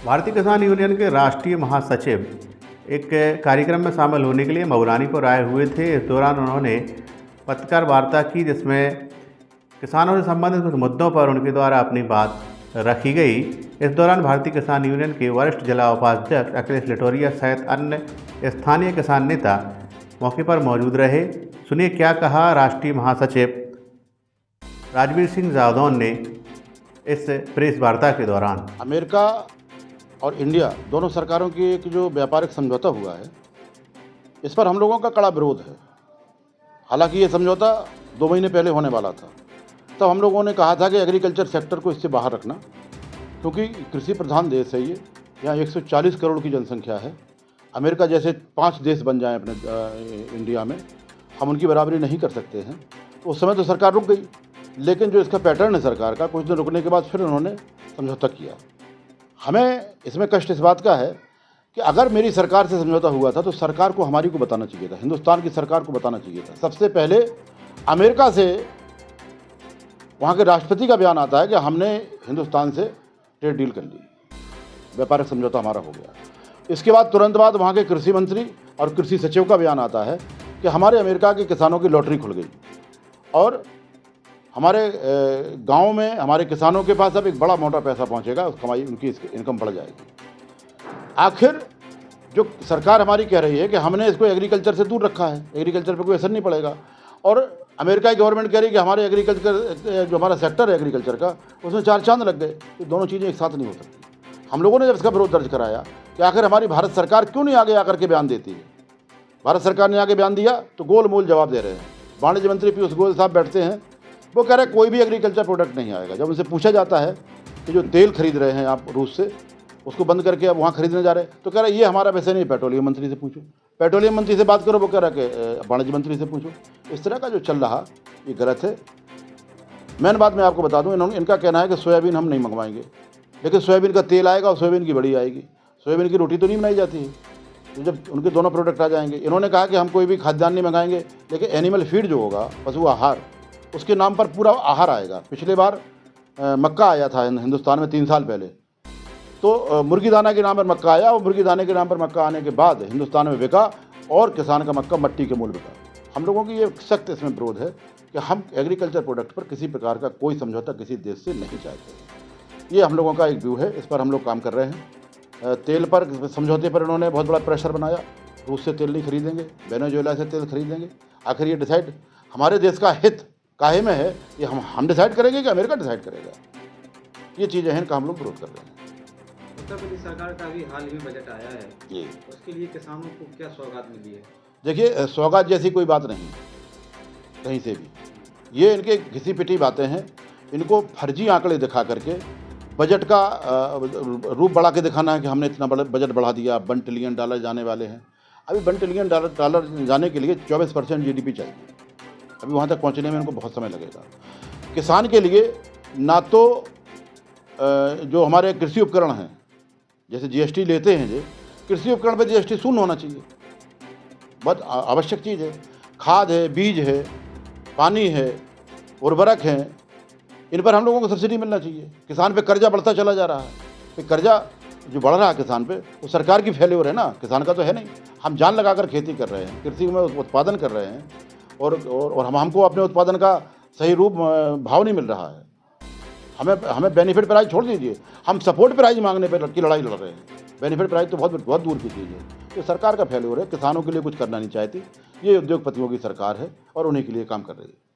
भारतीय किसान यूनियन के राष्ट्रीय महासचिव एक कार्यक्रम में शामिल होने के लिए मऊरानीपुर आए हुए थे। इस दौरान उन्होंने पत्रकार वार्ता की, जिसमें किसानों से संबंधित कुछ मुद्दों पर उनके द्वारा अपनी बात रखी गई। इस दौरान भारतीय किसान यूनियन के वरिष्ठ जिला उपाध्यक्ष अखिलेश लटोरिया सहित अन्य स्थानीय किसान नेता मौके पर मौजूद रहे। सुनिए क्या कहा राष्ट्रीय महासचिव राजवीर सिंह जादौन ने इस प्रेस वार्ता के दौरान। अमेरिका और इंडिया दोनों सरकारों की एक जो व्यापारिक समझौता हुआ है, इस पर हम लोगों का कड़ा विरोध है। हालांकि ये समझौता 2 महीने पहले होने वाला था। तब हम लोगों ने कहा था कि एग्रीकल्चर सेक्टर को इससे बाहर रखना, क्योंकि कृषि प्रधान देश है ये। यहाँ 140 करोड़ की जनसंख्या है। अमेरिका जैसे 5 देश बन जाएं अपने इंडिया में, हम उनकी बराबरी नहीं कर सकते हैं। तो उस समय तो सरकार रुक गई, लेकिन जो इसका पैटर्न है सरकार का, कुछ दिन रुकने के बाद फिर उन्होंने समझौता किया। हमें इसमें कष्ट इस बात का है कि अगर मेरी सरकार से समझौता हुआ था तो सरकार को हमारी को बताना चाहिए था, हिंदुस्तान की सरकार को बताना चाहिए था। सबसे पहले अमेरिका से वहाँ के राष्ट्रपति का बयान आता है कि हमने हिंदुस्तान से ट्रेड डील कर ली, व्यापारिक समझौता हमारा हो गया। इसके बाद तुरंत बाद वहाँ के कृषि मंत्री और कृषि सचिव का बयान आता है कि हमारे अमेरिका के किसानों की लॉटरी खुल गई और हमारे गांव में हमारे किसानों के पास अब एक बड़ा मोटा पैसा पहुंचेगा, उस कमाई उनकी इनकम बढ़ जाएगी। आखिर जो सरकार हमारी कह रही है कि हमने इसको एग्रीकल्चर से दूर रखा है, एग्रीकल्चर पे कोई असर नहीं पड़ेगा, और अमेरिका की गवर्नमेंट कह रही है कि हमारे एग्रीकल्चर जो हमारा सेक्टर है एग्रीकल्चर का, उसमें 4 चांद लग गए। तो दोनों चीज़ें एक साथ नहीं हो सकती। हम लोगों ने जब इसका विरोध दर्ज कराया कि आखिर हमारी भारत सरकार क्यों नहीं आगे आकर के बयान देती है। भारत सरकार ने आगे बयान दिया तो गोल मोल जवाब दे रहे हैं। वाणिज्य मंत्री पीयूष गोयल साहब बैठते हैं, वो कह रहे हैं कोई भी एग्रीकल्चर प्रोडक्ट नहीं आएगा। जब उनसे पूछा जाता है कि जो तेल खरीद रहे हैं आप रूस से, उसको बंद करके अब वहाँ खरीदने जा रहे हैं, तो कह रहे हैं ये हमारा वैसे नहीं, पेट्रोलियम मंत्री से पूछो, पेट्रोलियम मंत्री से बात करो, वो कह रहा है कि वाणिज्य मंत्री से पूछो। इस तरह का जो चल रहा ये गलत है। मेन बात मैं आपको बता दूँ, इनका कहना है कि सोयाबीन हम नहीं मंगवाएंगे, लेकिन सोयाबीन का तेल आएगा और सोयाबीन की बड़ी आएगी। सोयाबीन की रोटी तो नहीं बनाई जाती है, तो जब उनके दोनों प्रोडक्ट आ जाएंगे। इन्होंने कहा कि हम कोई भी खाद्यान्न नहीं मंगाएंगे, लेकिन एनिमल फीड जो होगा, पशु आहार, उसके नाम पर पूरा आहार आएगा। पिछले बार मक्का आया था हिंदुस्तान में 3 साल पहले, तो मुर्गी दाना के नाम पर मक्का आया, और मुर्गी दाने के नाम पर मक्का आने के बाद हिंदुस्तान में बिका और किसान का मक्का मट्टी के मूल बिका। हम लोगों की ये सख्त इसमें विरोध है कि हम एग्रीकल्चर प्रोडक्ट पर किसी प्रकार का कोई समझौता किसी देश से नहीं चाहते। ये हम लोगों का एक व्यू है, इस पर हम लोग काम कर रहे हैं। तेल पर समझौते पर इन्होंने बहुत बड़ा प्रेशर बनाया, रूस से तेल नहीं खरीदेंगे, वेनेजुएला से तेल खरीदेंगे। आखिर ये डिसाइड हमारे देश का हित काहे में है, ये हम डिसाइड करेंगे कि अमेरिका डिसाइड करेगा। ये चीज़ें हैं इनका हम लोग विरोध कर रहे हैं। उत्तर प्रदेश सरकार का भी हाल ही में बजट आया है, जी, उसके लिए किसानों को क्या सौगात मिली है? देखिए, सौगात जैसी कोई बात नहीं कहीं से भी। ये इनके घिसी पिटी बातें हैं। इनको फर्जी आंकड़े दिखा करके बजट का रूप बढ़ा के दिखाना है कि हमने इतना बड़ा बजट बढ़ा दिया, $1 ट्रिलियन जाने वाले हैं। अभी $1 ट्रिलियन जाने के लिए 24% GDP चाहिए। अभी वहाँ तक पहुँचने में इनको बहुत समय लगेगा। किसान के लिए ना तो जो हमारे कृषि उपकरण हैं, जैसे GST लेते हैं, जो कृषि उपकरण पर GST शून्य होना चाहिए, बहुत आवश्यक चीज़ है। खाद है, बीज है, पानी है, उर्वरक हैं, इन पर हम लोगों को सब्सिडी मिलना चाहिए। किसान पे कर्जा बढ़ता चला जा रहा है। तो कर्जा जो बढ़ रहा है किसान पे, वो सरकार की फेल्योर है ना, किसान का तो है नहीं। हम जान लगाकर खेती कर रहे हैं, कृषि में उत्पादन कर रहे हैं, और हमको अपने उत्पादन का सही रूप भाव नहीं मिल रहा है। हमें बेनिफिट प्राइस छोड़ दीजिए, हम सपोर्ट प्राइस मांगने पर की लड़ाई लड़ रहे हैं। बेनिफिट प्राइस तो बहुत दूर की चीज़ है। ये सरकार का फेल्योर है, किसानों के लिए कुछ करना नहीं चाहती। ये उद्योगपतियों की सरकार है और उन्हीं के लिए काम कर रही है।